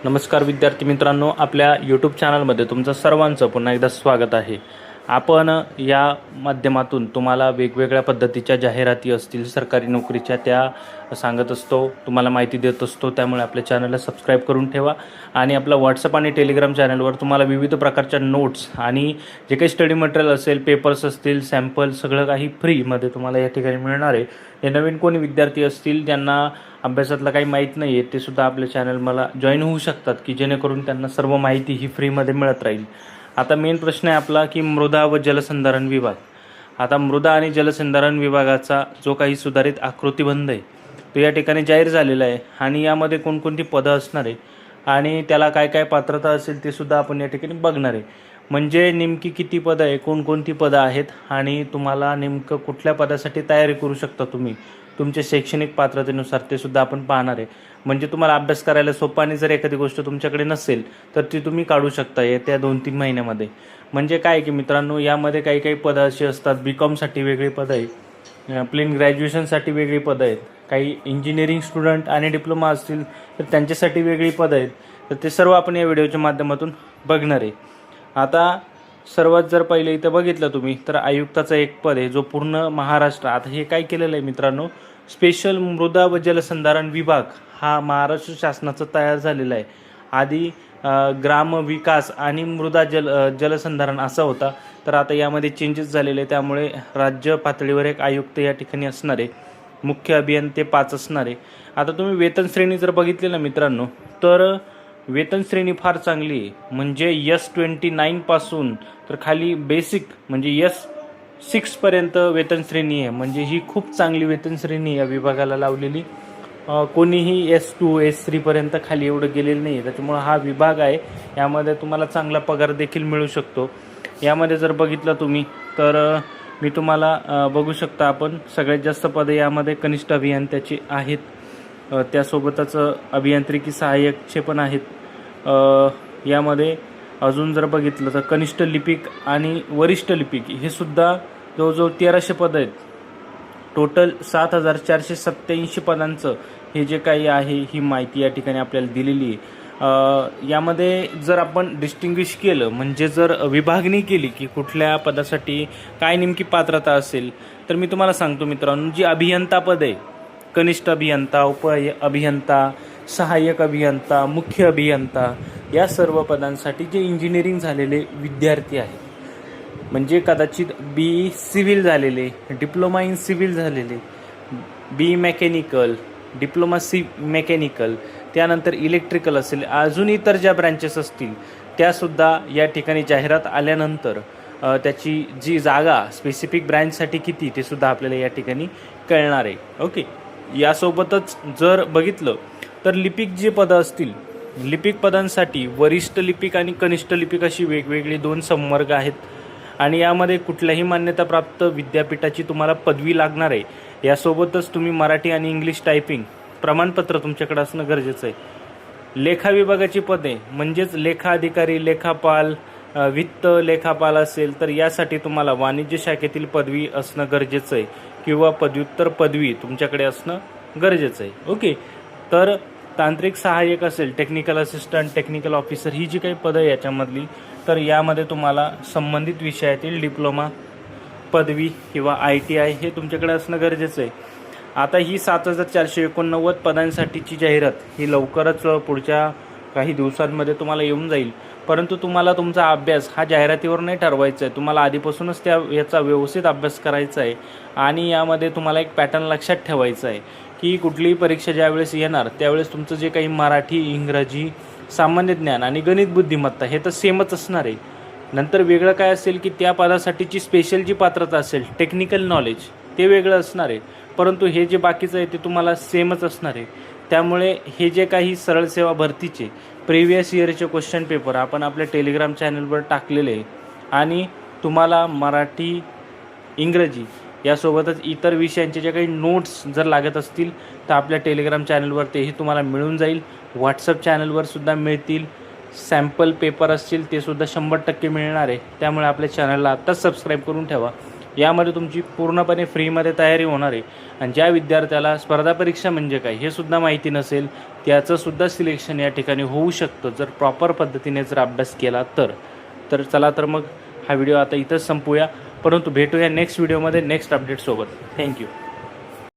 नमस्कार विद्यार्थी मित्रांनो, आपल्या यूट्यूब चॅनलमध्ये तुमचं सर्वांचं पुन्हा एकदा स्वागत आहे। आपण या माध्यमातून तुम्हाला वेगवेगळ्या पद्धतीच्या जाहिराती असतील सरकारी नोकरीच्या त्या सांगत असतो, तुम्हाला माहिती देत असतो। त्यामुळे आपल्या चॅनलला सबस्क्राइब करून ठेवा आणि आपला व्हॉट्सअप आणि टेलिग्राम चॅनलवर तुम्हाला विविध प्रकारच्या नोट्स आणि जे काही स्टडी मटेरियल असेल, पेपर्स असतील, सॅम्पल सगळं काही फ्रीमध्ये तुम्हाला या ठिकाणी मिळणार आहे। हे नवीन कोणी विद्यार्थी असतील ज्यांना अभ्यासातलं काही माहीत नाही आहे ते सुद्धा आपल्या चॅनल मला जॉईन होऊ शकतात की जेणेकरून त्यांना सर्व माहिती ही फ्रीमध्ये मिळत राहील। आता मेन प्रश्न आहे आपला की मृदा व जलसंधारण विभाग। आता मृदा आणि जलसंधारण विभागाचा जो काही सुधारित आकृतिबंध आहे तो या ठिकाणी जाहीर झालेला आहे आणि यामध्ये कोणकोणती पदं असणार आहे आणि त्याला काय काय पात्रता असेल ते सुद्धा आपण या ठिकाणी बघणार आहे। म्हणजे नेमकी किती पदं आहे, कोणकोणती पदं आहेत आणि तुम्हाला नेमकं कुठल्या पदासाठी तयारी करू शकता तुम्ही तुमच्या शैक्षणिक पात्रतेनुसार ते सुद्धा आपण पाहणार आहे। म्हणजे तुम्हाला अभ्यास करायला सोपं आणि जर एखादी गोष्ट तुमच्याकडे नसेल तर ती तुम्ही काढू शकता येत्या 2-3 महिन्यामध्ये। म्हणजे काय की मित्रांनो, यामध्ये काही काही पदं अशी असतात, बीकॉमसाठी वेगळी पदं आहे, प्लेन ग्रॅज्युएशनसाठी वेगळी पदं आहेत, काही इंजिनिअरिंग स्टुडंट आणि डिप्लोमा असतील तर त्यांच्यासाठी वेगळी पदं आहेत। तर ते सर्व आपण या व्हिडिओच्या माध्यमातून बघणार आहे। आता सर्वात जर पहिले इथं बघितलं तुम्ही तर आयुक्ताचं एक पद आहे जो पूर्ण महाराष्ट्र, आता हे काय केलेलं आहे मित्रांनो, स्पेशल मृदा व जलसंधारण विभाग हा महाराष्ट्र शासनाचा तयार झालेला आहे। आधी ग्राम विकास आणि मृदा जलसंधारण असा होता, तर आता यामध्ये चेंजेस झालेले, त्यामुळे राज्य पातळीवर एक आयुक्त या ठिकाणी असणार आहे, मुख्य अभियंते 5 असणार आहे। आता तुम्ही वेतन श्रेणी जर बघितली ना मित्रांनो तर वेतन श्रेणी फार चांगली आहे। म्हणजे S29 पासून तर खाली बेसिक म्हणजे S6 पर्यंत वेतन श्रेणी आहे। म्हणजे ही खूप चांगली वेतन श्रेणी या विभागाला लावलेली, कोणीही S2 S3 पर्यंत खाली एवढं गेलेलं नाही आहे। त्याच्यामुळे हा विभाग आहे, यामध्ये तुम्हाला चांगला पगार देखील मिळू शकतो। यामध्ये जर बघितलं तुम्ही तर मी तुम्हाला बघू शकता, आपण सगळ्यात जास्त पदे यामध्ये कनिष्ठ अभियंत्याची आहेत, त्यासोबतच अभियांत्रिकी सहाय्यकचे पण आहेत। यामध्ये अजून जर बघितलं तर कनिष्ठ लिपिक आणि वरिष्ठ लिपिक हे सुद्धा जवळजवळ 1300 पदं आहेत। टोटल 7487 पदांचं हे जे काही आहे ही माहिती या ठिकाणी आपल्याला दिलेली आहे। यामध्ये जर आपण डिस्टिंग्विश केलं, म्हणजे जर विभागणी केली की कुठल्या पदासाठी काय नेमकी पात्रता असेल, तर मी तुम्हाला सांगतो मित्रांनो, जी अभियंता पद आहे, कनिष्ठ अभियंता, उप अभियंता, सहाय्यक अभियंता, मुख्य अभियंता, या सर्व पदांसाठी जे इंजिनिअरिंग झालेले विद्यार्थी आहेत, म्हणजे कदाचित BE सिव्हिल झालेले, डिप्लोमा इन सिव्हिल झालेले, BE मेकॅनिकल, डिप्लोमा मेकॅनिकल, त्यानंतर इलेक्ट्रिकल असेल, अजून इतर ज्या ब्रँचेस असतील त्यासुद्धा या ठिकाणी जाहिरात आल्यानंतर त्याची जी जागा स्पेसिफिक ब्रँचसाठी किती ते सुद्धा आपल्याला या ठिकाणी कळणार आहे। ओके, यासोबतच जर बघितलं तर लिपिक जे पदं असतील, लिपिक पदांसाठी वरिष्ठ लिपिक आणि कनिष्ठ लिपिक अशी वेगवेगळी 2 संवर्ग आहेत आणि यामध्ये कुठल्याही मान्यताप्राप्त विद्यापीठाची तुम्हाला पदवी लागणार आहे। यासोबतच तुम्ही मराठी आणि इंग्लिश टायपिंग प्रमाणपत्र तुमच्याकडे असणं गरजेचं आहे। लेखा विभागाची पदे म्हणजेच लेखा अधिकारी, लेखापाल, वित्त लेखापाल असेल तर यासाठी तुम्हाला वाणिज्य शाखेतील पदवी असणं गरजेचं आहे किंवा पदव्युत्तर पदवी तुमच्याकडे असणं गरजेचं आहे। ओके, तर तांत्रिक सहाय्यक असेल, टेक्निकल असिस्टंट, टेक्निकल ऑफिसर, ही जी काही पदं आहे याच्यामधली, तर यामध्ये तुम्हाला संबंधित विषयातील डिप्लोमा पदवी किंवा ITI हे तुमच्याकडे असणं गरजेचं आहे। आता ही 7489 पदांसाठीची जाहिरात ही लवकरच पुढच्या काही दिवसांमध्ये तुम्हाला येऊन जाईल, परंतु तुम्हाला तुमचा अभ्यास हा जाहिरातीवर नाही ठरवायचा आहे, तुम्हाला आधीपासूनच याचा व्यवस्थित अभ्यास करायचा आहे आणि यामध्ये तुम्हाला एक पॅटर्न लक्षात ठेवायचा आहे की कुठलीही परीक्षा ज्यावेळेस येणार त्यावेळेस तुमचं जे काही मराठी, इंग्रजी, सामान्य ज्ञान आणि गणित बुद्धिमत्ता हे तर सेमच असणार आहे। नंतर वेगळं काय असेल की त्या पदासाठीची स्पेशल जी पात्रता असेल, टेक्निकल नॉलेज, ते वेगळं असणार आहे, परंतु हे जे बाकीचं आहे ते तुम्हाला सेमच असणार आहे। त्यामुळे हे जे काही सरळ सेवा भरतीचे प्रिव्हियस इयरचे क्वेश्चन पेपर आपण आपल्या टेलिग्राम चॅनलवर टाकलेले आहे आणि तुम्हाला मराठी, इंग्रजी यासोबतच इतर विषयांचे जे काही नोट्स जर लागत असतील तर आपल्या टेलिग्राम चॅनलवर तेही तुम्हाला मिळून जाईल, व्हॉट्सअप चॅनलवर सुद्धा मिळतील, सॅम्पल पेपर असतील ते सुद्धा 100% मिळणार आहे। त्यामुळे आपल्या चॅनलला आत्ताच सबस्क्राईब करून ठेवा यामध्ये तुमची पूर्णपणे फ्रीमध्ये तयारी होणार आहे. आणि ज्या विद्यार्थ्याला स्पर्धा परीक्षा म्हणजे काय हे सुद्धा माहिती नसेल त्याचंसुद्धा सिलेक्शन या ठिकाणी होऊ शकतं जर प्रॉपर पद्धतीने जर अभ्यास केला तर चला तर मग हा व्हिडिओ आता इथंच संपूया, परंतु भेटूया नेक्स्ट व्हिडिओमध्ये नेक्स्ट अपडेटसोबत. थँक्यू.